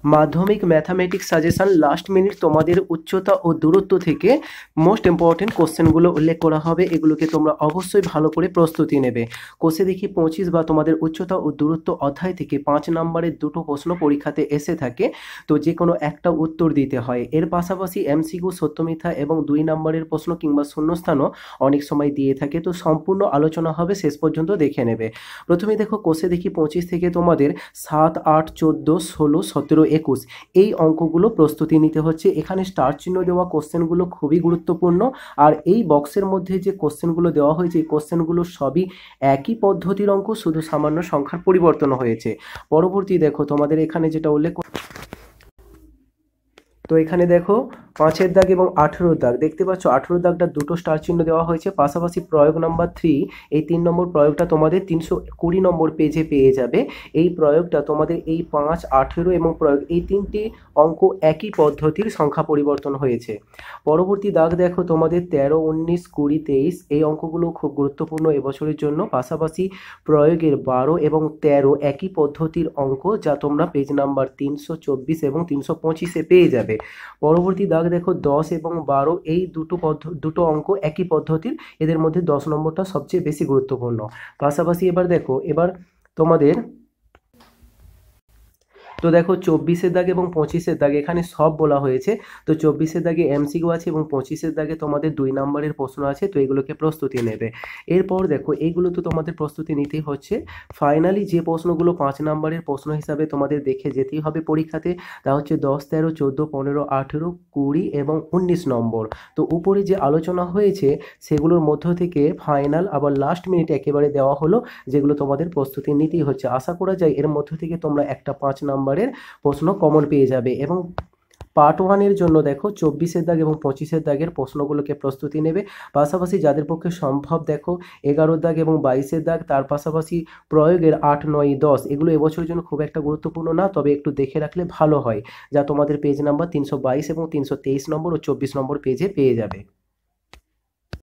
মাধ্যমিক mathematics suggestion last minute তোমাদের উচ্চতা ও দূরত্ব থেকে মোস্ট ইম্পর্টেন্ট কোশ্চেনগুলো উল্লেখ করা হবে। এগুলোকে তোমরা অবশ্যই ভালো করে প্রস্তুতি নেবে। কোষে দেখি 25 বা তোমাদের উচ্চতা ও দূরত্ব অধ্যায় থেকে 5 নম্বরের দুটো প্রশ্ন পরীক্ষাতে এসে থাকে, তো যে কোনো একটা উত্তর দিতে হয়। এর পাশাপাশি এমসিকিউ, সত্য মিথ্যা এবং 2 নম্বরের প্রশ্ন কিংবা শূন্যস্থানও অনেক সময় দিয়ে থাকে। তো সম্পূর্ণ আলোচনা হবে, শেষ পর্যন্ত দেখে নেবে। প্রথমে দেখো কোষে দেখি 25 থেকে তোমাদের 7, 8, 14, 16, 17, 21 এই অঙ্কগুলো প্রস্তুতি নিতে হচ্ছে। এখানে স্টার চিহ্ন দেওয়া কোশ্চেনগুলো খুবই গুরুত্বপূর্ণ। আর এই বক্সের মধ্যে যে কোশ্চেনগুলো দেওয়া হয়েছে, এই কোশ্চেনগুলো সবই একই পদ্ধতির অঙ্ক, শুধু সামান্য সংখ্যার পরিবর্তন হয়েছে। পরবর্তী দেখো তোমাদের এখানে যেটা উল্লেখ, তো এখানে দেখো 5-এর দাগ এবং 18-র দাগ দেখতে পাচ্ছ। 18-র দাগটা দুটো স্টার চিহ্ন দেওয়া হয়েছে। পাশাপাশি প্রয়োগ নাম্বার 3, এই 3 নম্বর প্রয়োগটা তোমাদের 320 নম্বর পেজে পেয়ে যাবে। এই প্রয়োগটা তোমাদের এই 5, 18 এবং প্রয়োগ, এই তিনটি অঙ্ক একই পদ্ধতির, সংখ্যা পরিবর্তন হয়েছে। পরবর্তী দাগ দেখো তোমাদের 13, 19, 20, 23 এই অঙ্কগুলো খুব গুরুত্বপূর্ণ এবছরের জন্য। পাশাপাশি প্রয়োগের 12 এবং 13 একই পদ্ধতির অঙ্ক, যা তোমরা পেজ নাম্বার 324 এবং 325-এ পেয়ে যাবে। পরবর্তী দাগ দেখো 10 এবং 12 এই দুটো অঙ্ক একই পদ্ধতির, এদের মধ্যে 10 নম্বরটা সবচেয়ে বেশি গুরুত্বপূর্ণ। পাশাপাশি এবার দেখো, এবার তোমাদের তো দেখো 24-এর দাগ এবং 25-এর দাগ এখানে সব বলা হয়েছে। তো 24-এর দাগে এমসিকিউ আছে এবং 25-এর দাগে তোমাদের 2 নম্বরের প্রশ্ন আছে, তো এগুলোকে প্রস্তুতি নেবে। এরপর দেখো এইগুলো তো তোমাদের প্রস্তুতি নিতেই হচ্ছে। ফাইনালি যে প্রশ্নগুলো 5 নম্বরের প্রশ্ন হিসাবে তোমাদের দেখে যেতেই হবে পরীক্ষাতে, তা হচ্ছে 10, 13, 14, 15, 18, 20 এবং 19 নম্বর। তো উপরে যে আলোচনা হয়েছে সেগুলোর মধ্য থেকে ফাইনাল আবার লাস্ট মিনিট একেবারে দেওয়া হলো, যেগুলো তোমাদের প্রস্তুতি নিতেই হচ্ছে। আশা করা যায় এর মধ্য থেকে তোমরা একটা 5 নম্বরের প্রশ্ন কমন পেয়ে যাবে। এবং পার্ট 1 এর জন্য দেখো 24-এর দাগ এবং 25-এর দাগের প্রশ্নগুলোকে প্রস্তুতি নেবে। পাশাপাশি যাদের পক্ষে সম্ভব দেখো 11-র দাগ এবং 22-এর দাগ, তার পাশাপাশি প্রয়োগের 8, 9, 10 এগুলো এবছরের জন্য খুব একটা গুরুত্বপূর্ণ না, তবে একটু দেখে রাখলে ভালো হয়, যা তোমাদের পেজ নাম্বার 322 এবং 323 নম্বর ও 24 নম্বর পেজে পেয়ে যাবে।